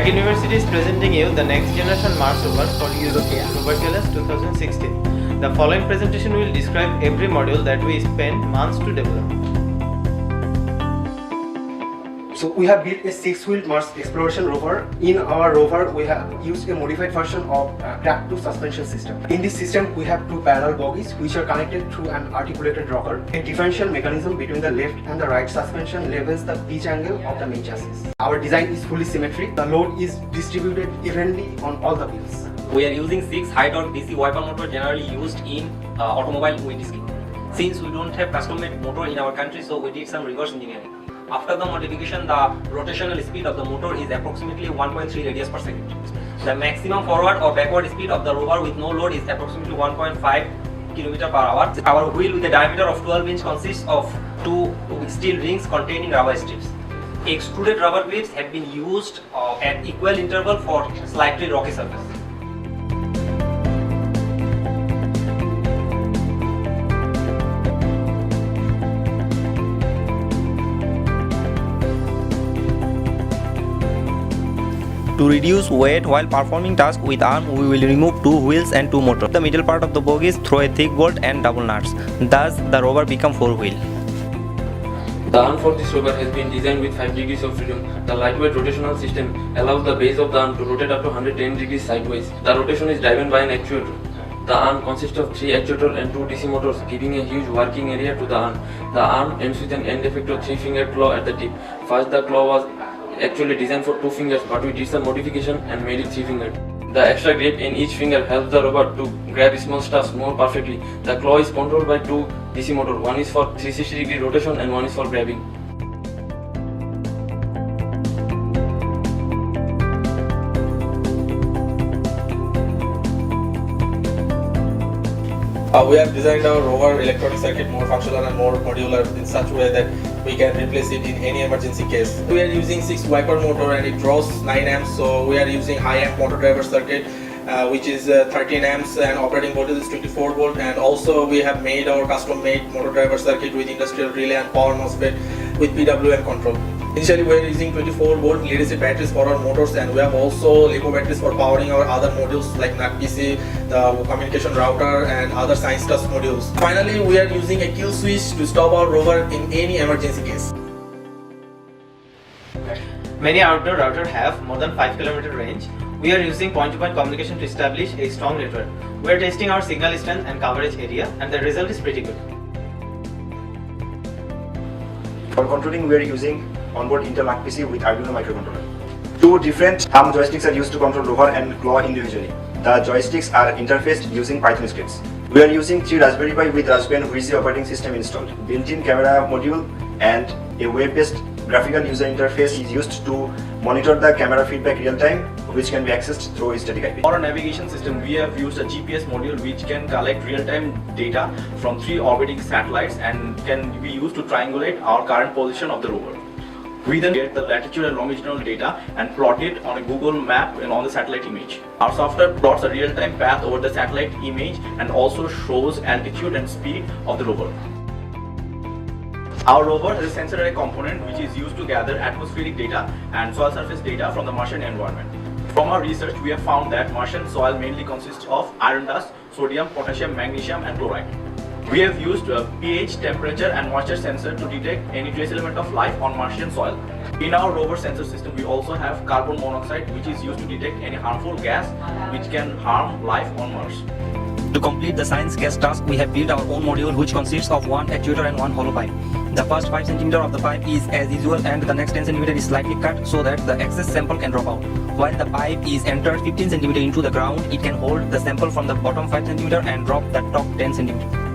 Trek University is presenting you the next generation Mars rover for Europa Tuberculous 2016. The following presentation will describe every module that we spent months to develop. So we have built a 6-wheeled Mars exploration rover. In our rover, we have used a modified version of Crack 2 suspension system. In this system, we have two parallel bogies which are connected through an articulated rocker. A differential mechanism between the left and the right suspension levels the pitch angle of the main chassis. Our design is fully symmetric. The load is distributed evenly on all the wheels. We are using 6 high-torque DC wiper motor generally used in automobile wind ski. Since we don't have custom-made motor in our country, so we did some reverse engineering. After the modification, the rotational speed of the motor is approximately 1.3 radius per second. The maximum forward or backward speed of the rover with no load is approximately 1.5 km per hour. Our wheel with a diameter of 12 inch consists of 2 steel rings containing rubber strips. Extruded rubber clips have been used at equal interval for slightly rocky surface. To reduce weight while performing tasks with arm, we will remove 2 wheels and 2 motors. The middle part of the bogies through a thick bolt and double nuts. Thus, the rover becomes 4-wheel. The arm for this rover has been designed with 5 degrees of freedom. The lightweight rotational system allows the base of the arm to rotate up to 110 degrees sideways. The rotation is driven by an actuator. The arm consists of 3 actuators and 2 DC motors, giving a huge working area to the arm. The arm ends with an end effector 3-fingered claw at the tip. First, the claw was actually designed for 2 fingers, but we did some modification and made it 3-fingered. The extra grip in each finger helps the robot to grab small stuffs more perfectly. The claw is controlled by 2 DC motors. One is for 360-degree rotation and one is for grabbing. We have designed our rover electronic circuit more functional and more modular in such a way that we can replace it in any emergency case. We are using 6 wiper motor and it draws 9 amps, so we are using high amp motor driver circuit which is 13 amps and operating voltage is 24 volt, and also we have made our custom made motor driver circuit with industrial relay and power MOSFET with PWM control. Initially we are using 24 volt lead acid batteries for our motors, and we have also LiPo batteries for powering our other modules like NAC-PC, the communication router and other science touch modules. Finally, we are using a kill switch to stop our rover in any emergency case. Many outdoor routers have more than 5 km range. We are using point-to-point communication to establish a strong network. We are testing our signal strength and coverage area, and the result is pretty good. For controlling, we are using onboard Intel NAC-PC with Arduino microcontroller. 2 different thumb joysticks are used to control rover and claw individually. The joysticks are interfaced using Python scripts. We are using 3 Raspberry Pi with Raspbian Wi-Fi operating system installed. Built-in camera module and a web-based graphical user interface is used to monitor the camera feedback real-time, which can be accessed through a static IP. For our navigation system, we have used a GPS module which can collect real-time data from 3 orbiting satellites and can be used to triangulate our current position of the rover. We then get the latitude and longitudinal data and plot it on a Google map and on the satellite image. Our software plots a real-time path over the satellite image and also shows altitude and speed of the rover. Our rover has a sensor array component which is used to gather atmospheric data and soil surface data from the Martian environment. From our research, we have found that Martian soil mainly consists of iron dust, sodium, potassium, magnesium and chloride. We have used a pH, temperature and moisture sensor to detect any trace element of life on Martian soil. In our rover sensor system, we also have carbon monoxide which is used to detect any harmful gas which can harm life on Mars. To complete the science gas task, we have built our own module which consists of 1 actuator and 1 hollow pipe. The first 5 cm of the pipe is as usual and the next 10 cm is slightly cut so that the excess sample can drop out. While the pipe is entered 15 cm into the ground, it can hold the sample from the bottom 5 cm and drop the top 10 cm.